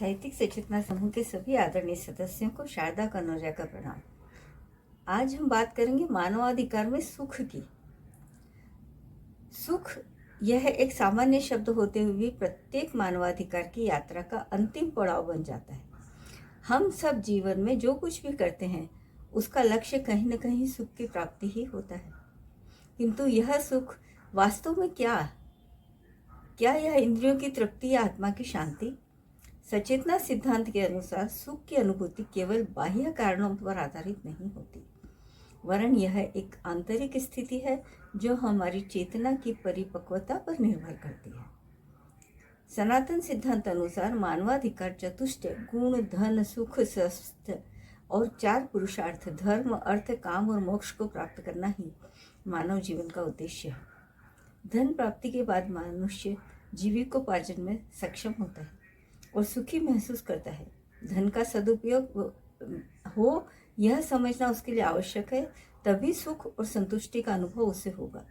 साहित्यिक सचेतना समूह के सभी आदरणीय सदस्यों को शारदा कनौजिया का प्रणाम। आज हम बात करेंगे मानवाधिकार में सुख की। सुख यह एक सामान्य शब्द होते हुए प्रत्येक मानवाधिकार की यात्रा का अंतिम पड़ाव बन जाता है। हम सब जीवन में जो कुछ भी करते हैं उसका लक्ष्य कहीं न कहीं सुख की प्राप्ति ही होता है, किंतु यह सुख वास्तव में क्या यह इंद्रियों की तृप्ति या आत्मा की शांति? सचेतना सिद्धांत के अनुसार सुख की अनुभूति केवल बाह्य कारणों पर आधारित नहीं होती, वरन यह एक आंतरिक स्थिति है जो हमारी चेतना की परिपक्वता पर निर्भर करती है। सनातन सिद्धांत अनुसार मानवाधिकार चतुष्टय गुण, धन, सुख, स्वास्थ्य और 4 पुरुषार्थ धर्म, अर्थ, काम और मोक्ष को प्राप्त करना ही मानव जीवन का उद्देश्य है। धन प्राप्ति के बाद मनुष्य जीविकोपार्जन में सक्षम होता है और सुखी महसूस करता है। धन का सदुपयोग हो यह समझना उसके लिए आवश्यक है, तभी सुख और संतुष्टि का अनुभव उसे होगा।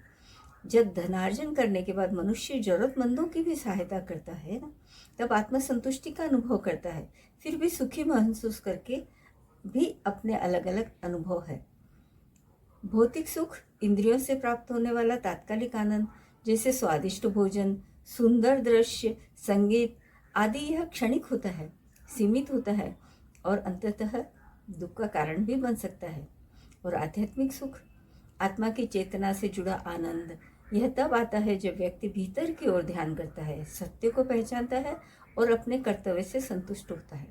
जब धनार्जन करने के बाद मनुष्य जरूरतमंदों की भी सहायता करता है ना, तब आत्मसंतुष्टि का अनुभव करता है। फिर भी सुखी महसूस करके भी अपने अलग अलग अनुभव है। भौतिक सुख इंद्रियों से प्राप्त होने वाला तात्कालिक आनंद, जैसे स्वादिष्ट भोजन, सुंदर दृश्य, संगीत आदि, यह क्षणिक होता है, सीमित होता है और अंततः दुख का कारण भी बन सकता है। और आध्यात्मिक सुख, आत्मा की चेतना से जुड़ा आनंद, यह तब आता है जब व्यक्ति भीतर की ओर ध्यान करता है, सत्य को पहचानता है और अपने कर्तव्य से संतुष्ट होता है।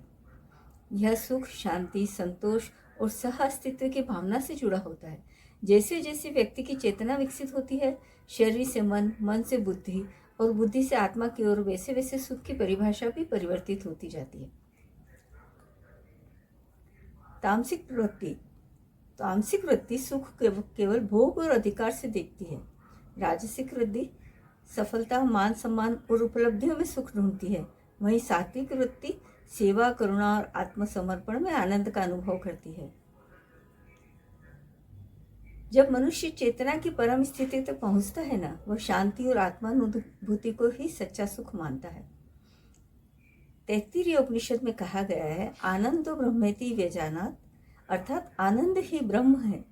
यह सुख शांति, संतोष और सह अस्तित्व की भावना से जुड़ा होता है। जैसे जैसे व्यक्ति की चेतना विकसित होती है, शरीर से मन, मन से बुद्धि और बुद्धि से आत्मा की ओर, वैसे वैसे सुख की परिभाषा भी परिवर्तित होती जाती है। तामसिक वृत्ति सुख केवल भोग और अधिकार से देखती है। राजसिक वृत्ति सफलता, मान सम्मान और उपलब्धियों में सुख ढूंढती है। वहीं सात्विक वृत्ति सेवा, करुणा और आत्मसमर्पण में आनंद का अनुभव करती है। जब मनुष्य चेतना की परम स्थिति तक पहुंचता है ना, वह शांति और आत्मानुभूति को ही सच्चा सुख मानता है। तैत्तिरीय उपनिषद में कहा गया है, आनंदो ब्रह्मेति व्यजानात्, अर्थात आनंद ही ब्रह्म है।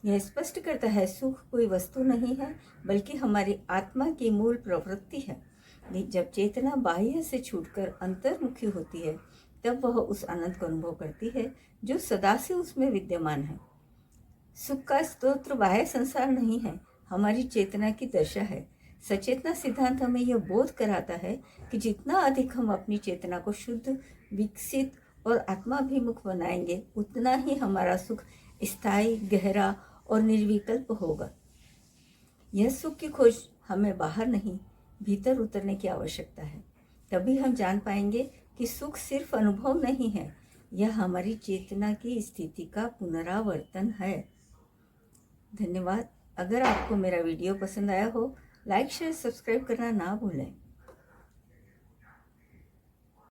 यह स्पष्ट करता है सुख कोई वस्तु नहीं है, बल्कि हमारी आत्मा की मूल प्रवृत्ति है। जब चेतना बाह्य से छूटकर अंतर्मुखी होती है, तब वह उस आनंद को अनुभव करती है जो सदा से उसमें विद्यमान है। सुख का स्रोत बाह्य संसार नहीं है, हमारी चेतना की दशा है। सचेतना सिद्धांत हमें यह बोध कराता है कि जितना अधिक हम अपनी चेतना को शुद्ध, विकसित और आत्माभिमुख बनाएंगे, उतना ही हमारा सुख स्थायी, गहरा और निर्विकल्प होगा। यह सुख की खोज हमें बाहर नहीं, भीतर उतरने की आवश्यकता है। तभी हम जान पाएंगे कि सुख सिर्फ अनुभव नहीं है, यह हमारी चेतना की स्थिति का पुनरावर्तन है। धन्यवाद। अगर आपको मेरा वीडियो पसंद आया हो, लाइक, शेयर, सब्सक्राइब करना ना भूलें।